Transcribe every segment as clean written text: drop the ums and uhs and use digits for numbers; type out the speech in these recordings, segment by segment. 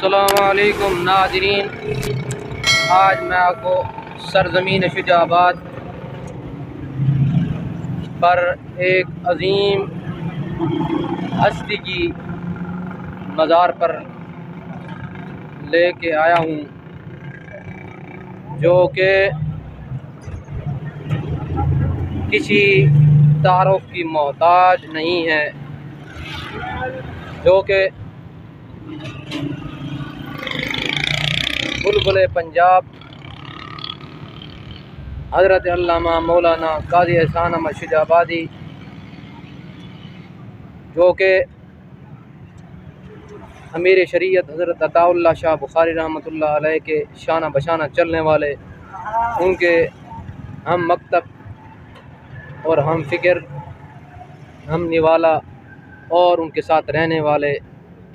السلام علیکم ناظرین، آج میں آپ کو سرزمین شجاع آباد پر ایک عظیم ہستی کی مزار پر لے کے آیا ہوں، جو کہ کسی تعارف کی محتاج نہیں ہے، جو کہ بلبل پنجاب حضرت علامہ مولانا قاضی احسان احمد شجاع آبادی، جو کہ امیر شریعت حضرت عطا اللہ شاہ بخاری رحمۃ اللہ علیہ کے شانہ بشانہ چلنے والے، ان کے ہم مکتب اور ہم فکر، ہم نوالا اور ان کے ساتھ رہنے والے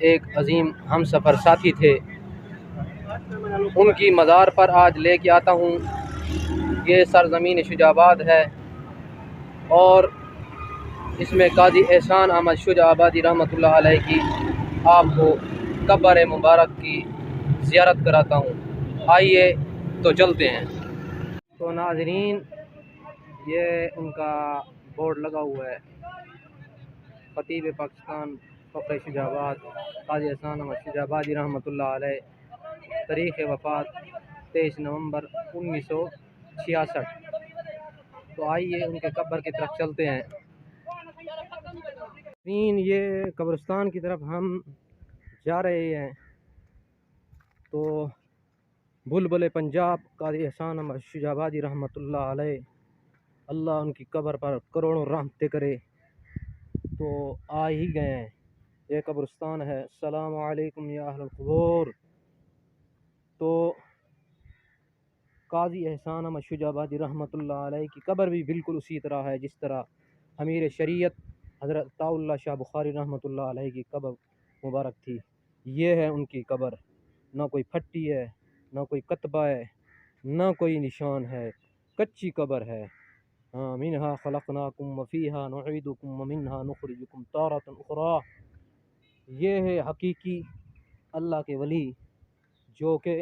ایک عظیم ہم سفر ساتھی تھے۔ ان کی مزار پر آج لے کے آتا ہوں۔ یہ سرزمین شجاع آباد ہے اور اس میں قاضی احسان احمد شجاع آبادی رحمۃ اللہ علیہ کی آپ کو قبر مبارک کی زیارت کراتا ہوں۔ آئیے تو چلتے ہیں۔ تو ناظرین، یہ ان کا بورڈ لگا ہوا ہے، خطیب پاکستان فخر شجاع آباد قاضی احسان احمد شجاع آبادی رحمۃ اللہ علیہ، تاریخ وفات 23 نومبر 1966۔ تو آئیے ان کے قبر کی طرف چلتے ہیں۔ یہ قبرستان کی طرف ہم جا رہے ہیں، تو بلبل پنجاب قاضی احسان احمد شجاع آبادی رحمۃ اللہ علیہ، اللہ ان کی قبر پر کروڑوں رحمتیں کرے۔ تو آ ہی گئے ہیں، یہ قبرستان ہے۔ السلام علیکم یا اہل القبور۔ تو قاضی احسان احمد شجاع آبادی رحمۃ اللہ علیہ کی قبر بھی بالکل اسی طرح ہے جس طرح امیر شریعت حضرت عطا اللہ شاہ بخاری رحمۃ اللہ علیہ کی قبر مبارک تھی۔ یہ ہے ان کی قبر، نہ کوئی پھٹی ہے، نہ کوئی کتبہ ہے، نہ کوئی نشان ہے، کچی قبر ہے۔ منہا خلقناکم وفیہا نعیدکم ومنہا نخرجکم تارۃ اخری۔ یہ ہے حقیقی اللہ کے ولی، جو کہ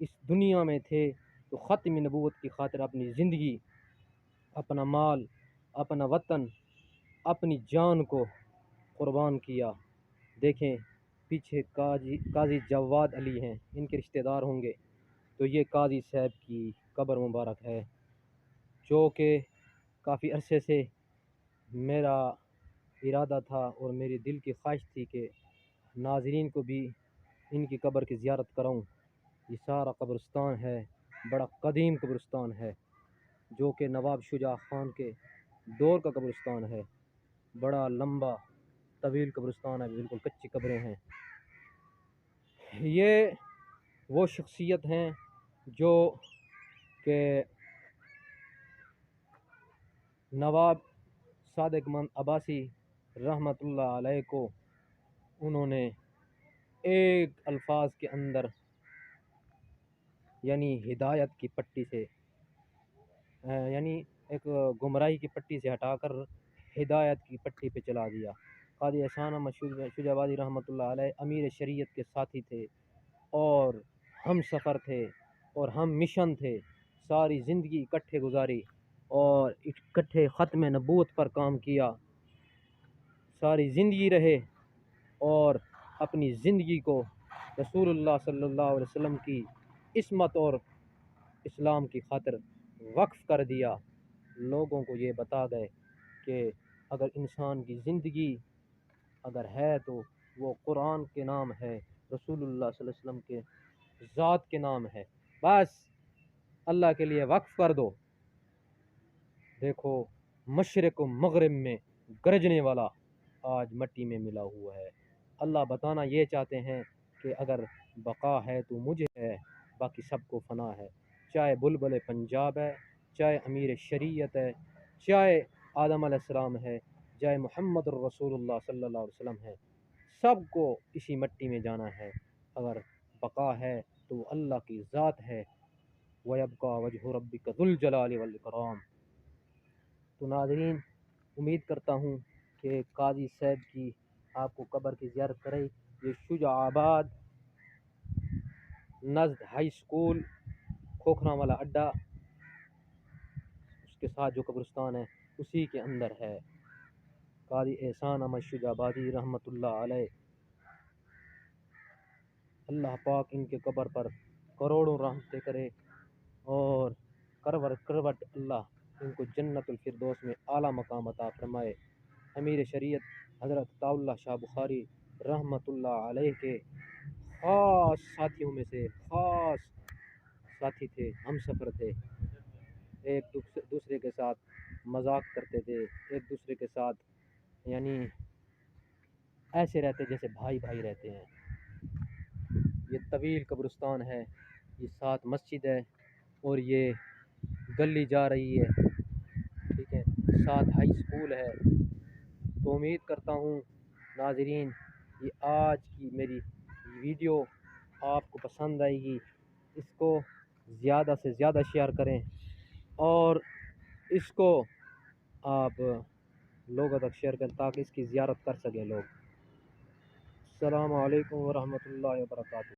اس دنیا میں تھے تو ختم نبوت کی خاطر اپنی زندگی، اپنا مال، اپنا وطن، اپنی جان کو قربان کیا۔ دیکھیں پیچھے قاضی جواد علی ہیں، ان کے رشتہ دار ہوں گے۔ تو یہ قاضی صاحب کی قبر مبارک ہے، جو کہ کافی عرصے سے میرا ارادہ تھا اور میری دل کی خواہش تھی کہ ناظرین کو بھی ان کی قبر کی زیارت کراؤں۔ یہ سارا قبرستان ہے، بڑا قدیم قبرستان ہے، جو کہ نواب شجاع خان کے دور کا قبرستان ہے۔ بڑا لمبا طویل قبرستان ہے، بالکل کچی قبریں ہیں۔ یہ وہ شخصیت ہیں جو کہ نواب صادق مند عباسی رحمۃ اللہ علیہ کو انہوں نے ایک الفاظ کے اندر، یعنی ہدایت کی پٹی سے، یعنی ایک گمراہی کی پٹی سے ہٹا کر ہدایت کی پٹی پہ چلا دیا۔ قاضی احسان احمد شجاع آبادی رحمۃ اللہ علیہ امیر شریعت کے ساتھی تھے اور ہم سفر تھے اور ہم مشن تھے۔ ساری زندگی اکٹھے گزاری اور اکٹھے ختم نبوت پر کام کیا۔ ساری زندگی رہے اور اپنی زندگی کو رسول اللہ صلی اللہ علیہ وسلم کی عصمت اور اسلام کی خاطر وقف کر دیا۔ لوگوں کو یہ بتا گئے کہ اگر انسان کی زندگی اگر ہے تو وہ قرآن کے نام ہے، رسول اللہ صلی اللہ علیہ وسلم کے ذات کے نام ہے، بس اللہ کے لیے وقف کر دو۔ دیکھو مشرق و مغرب میں گرجنے والا آج مٹی میں ملا ہوا ہے۔ اللہ بتانا یہ چاہتے ہیں کہ اگر بقا ہے تو مجھے ہے، باقی سب کو فنا ہے۔ چاہے بلبل پنجاب ہے، چاہے امیر شریعت ہے، چاہے آدم علیہ السلام ہے، چاہے محمد الرسول اللہ صلی اللہ علیہ وسلم ہے، سب کو اسی مٹی میں جانا ہے۔ اگر بقا ہے تو وہ اللہ کی ذات ہے، وَيَبْقَى وَجْهُ رَبِّكَ ذُو الْجَلَالِ وَالْإِكْرَامِ۔ تو ناظرین، امید کرتا ہوں کہ قاضی صاحب کی آپ کو قبر کی زیارت کرائی۔ یہ شجاع آباد نزد ہائی اسکول کھوکھرا والا اڈا، اس کے ساتھ جو قبرستان ہے اسی کے اندر ہے۔ قاضی احسان احمد شجاع آبادی رحمۃ اللہ علیہ، اللہ پاک ان کے قبر پر کروڑوں رحمتیں کرے اور کروٹ اللہ ان کو جنت الفردوس میں اعلیٰ مقام عطا فرمائے۔ امیر شریعت حضرت عطا اللہ شاہ بخاری رحمۃ اللہ علیہ کے خاص ساتھیوں میں سے خاص ساتھی تھے، ہم سفر تھے، ایک دوسرے کے ساتھ مذاق کرتے تھے، ایک دوسرے کے ساتھ یعنی ایسے رہتے جیسے بھائی بھائی رہتے ہیں۔ یہ طویل قبرستان ہے، یہ ساتھ مسجد ہے اور یہ گلی جا رہی ہے، ٹھیک ہے، ساتھ ہائی اسکول ہے۔ تو امید کرتا ہوں ناظرین یہ آج کی میری ویڈیو آپ کو پسند آئے گی، اس کو زیادہ سے زیادہ شیئر کریں اور اس کو آپ لوگوں تک شیئر کریں تاکہ اس کی زیارت کر سکیں لوگ۔ السلام علیکم ورحمۃ اللہ وبرکاتہ۔